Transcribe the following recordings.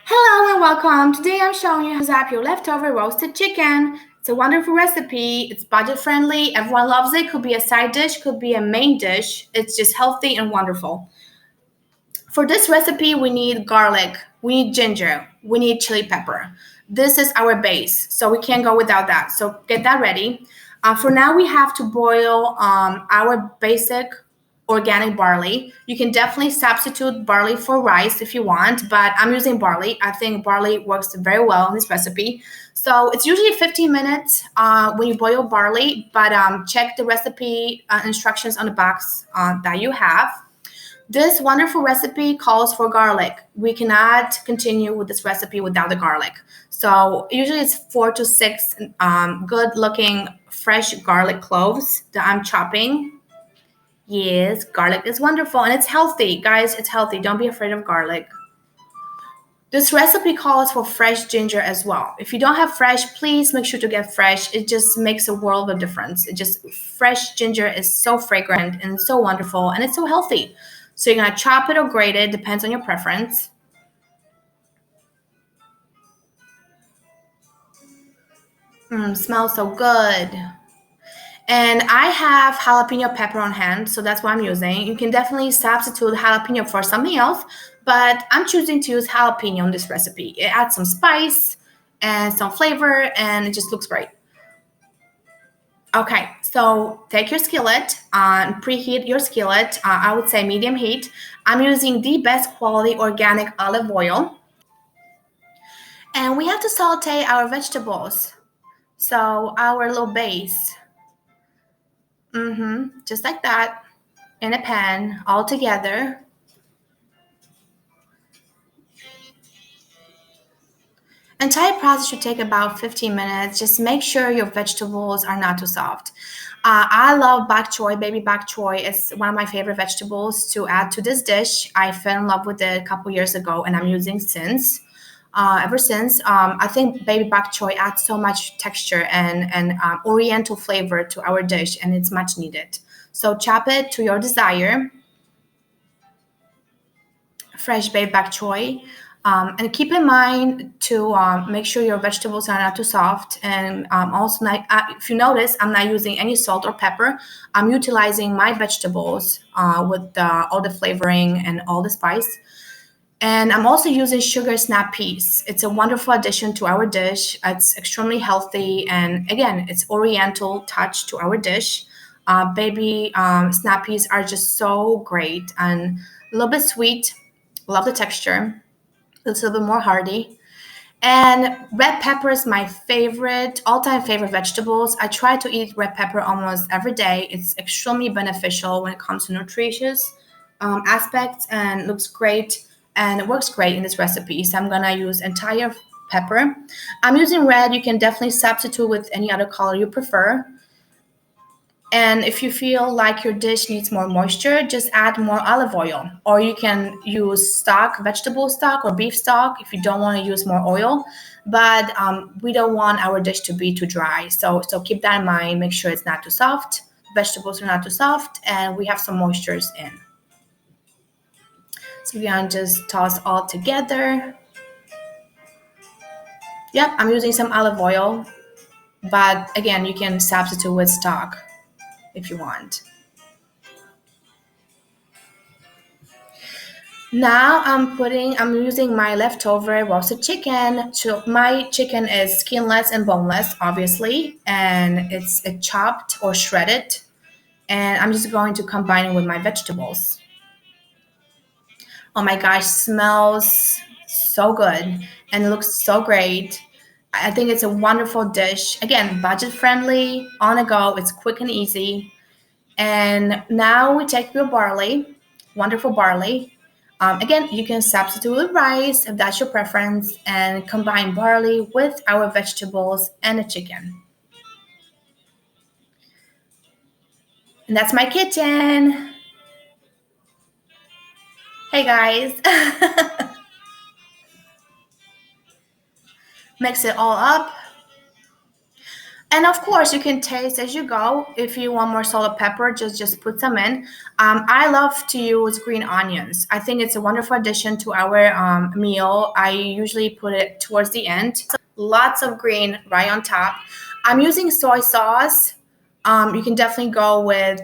Hello and welcome. Today I'm showing you how to zap your leftover roasted chicken. It's a wonderful recipe. It's budget friendly. Everyone loves it. Could be a side dish, could be a main dish. It's just healthy and wonderful. For this recipe, we need garlic, we need ginger, we need chili pepper. This is our base, so we can't go without that. So get that ready. For now, we have to boil our basic organic barley. You can definitely substitute barley for rice if you want, but I'm using barley. I think barley works very well in this recipe. So it's usually 15 minutes when you boil barley, but check the recipe instructions on the box that you have. This wonderful recipe calls for garlic. We cannot continue with this recipe without the garlic. So usually it's 4 to 6 good looking fresh garlic cloves that I'm chopping. Yes, garlic is wonderful and it's healthy. Guys, it's healthy. Don't be afraid of garlic. This recipe calls for fresh ginger as well. If you don't have fresh, please make sure to get fresh. It just makes a world of difference. It just fresh ginger is so fragrant and so wonderful and it's so healthy. So you're gonna chop it or grate it, depends on your preference. Smells so good. And I have jalapeno pepper on hand, so that's what I'm using. You can definitely substitute jalapeno for something else, but I'm choosing to use jalapeno in this recipe. It adds some spice and some flavor, and it just looks great. Okay, so take your skillet and preheat your skillet. I would say medium heat. I'm using the best quality organic olive oil. And we have to saute our vegetables. So our little base. Just like that in a pan all together. Entire process should take about 15 minutes. Just make sure your vegetables are not too soft. I love bok choy. Baby bok choy is one of my favorite vegetables to add to this dish. I fell in love with it a couple years ago and I'm using since. Ever since, I think baby bok choy adds so much texture and oriental flavor to our dish and it's much needed. So chop it to your desire. Fresh baby bok choy. And keep in mind to make sure your vegetables are not too soft. And also, if you notice, I'm not using any salt or pepper. I'm utilizing my vegetables with all the flavoring and all the spice. And I'm also using sugar snap peas. It's a wonderful addition to our dish. It's extremely healthy. And again, it's oriental touch to our dish. Baby snap peas are just so great and a little bit sweet. Love the texture. It's a little bit more hearty. And red pepper is my favorite, all-time favorite vegetables. I try to eat red pepper almost every day. It's extremely beneficial when it comes to nutritious aspects and looks great and it works great in this recipe. So I'm gonna use entire pepper. I'm using red. You can definitely substitute with any other color you prefer. And if you feel like your dish needs more moisture, just add more olive oil. Or you can use stock, vegetable stock or beef stock if you don't want to use more oil. But we don't want our dish to be too dry. So keep that in mind. Make sure it's not too soft. Vegetables are not too soft. And we have some moistures in. So we're going to just toss all together. Yep, I'm using some olive oil. But again, you can substitute with stock if you want. Now I'm using my leftover roasted chicken. So my chicken is skinless and boneless, obviously, and it's chopped or shredded. And I'm just going to combine it with my vegetables. Oh my gosh, smells so good and it looks so great. I think it's a wonderful dish. Again, budget friendly, on the go. It's quick and easy. And now we take your barley, wonderful barley. Again, you can substitute with rice if that's your preference and combine barley with our vegetables and the chicken. And that's my kitchen. Hey guys. Mix it all up. And of course, you can taste as you go. If you want more salt or pepper, just put some in. I love to use green onions. I think it's a wonderful addition to our meal. I usually put it towards the end. Lots of green right on top. I'm using soy sauce. You can definitely go with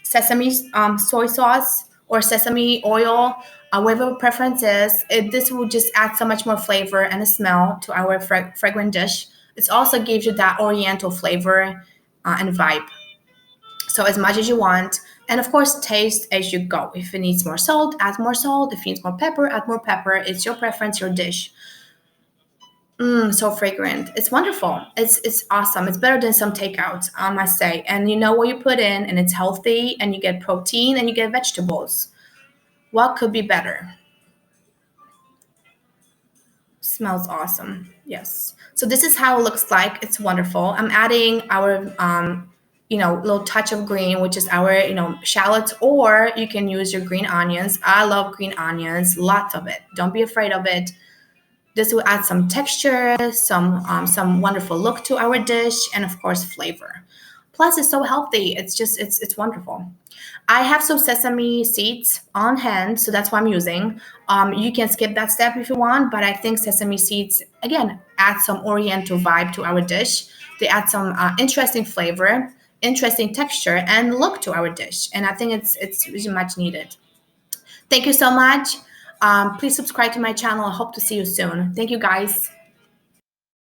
sesame soy sauce or sesame oil, whatever preference is. This will just add so much more flavor and a smell to our fragrant dish. It also gives you that oriental flavor and vibe. So as much as you want. And of course, taste as you go. If it needs more salt, add more salt. If it needs more pepper, add more pepper. It's your preference, your dish. So fragrant. It's wonderful. It's awesome. It's better than some takeouts, I must say. And you know what you put in, and it's healthy, and you get protein, and you get vegetables. What could be better? Smells awesome. Yes. So this is how it looks like. It's wonderful. I'm adding our little touch of green, which is our shallots, or you can use your green onions. I love green onions. Lots of it. Don't be afraid of it. This will add some texture, some wonderful look to our dish, and of course flavor. Plus, it's so healthy. It's wonderful. I have some sesame seeds on hand, so that's what I'm using. You can skip that step if you want, but I think sesame seeds again add some oriental vibe to our dish. They add some interesting flavor, interesting texture, and look to our dish, and I think it's really much needed. Thank you so much. Please subscribe to my channel. I hope to see you soon. Thank you, guys.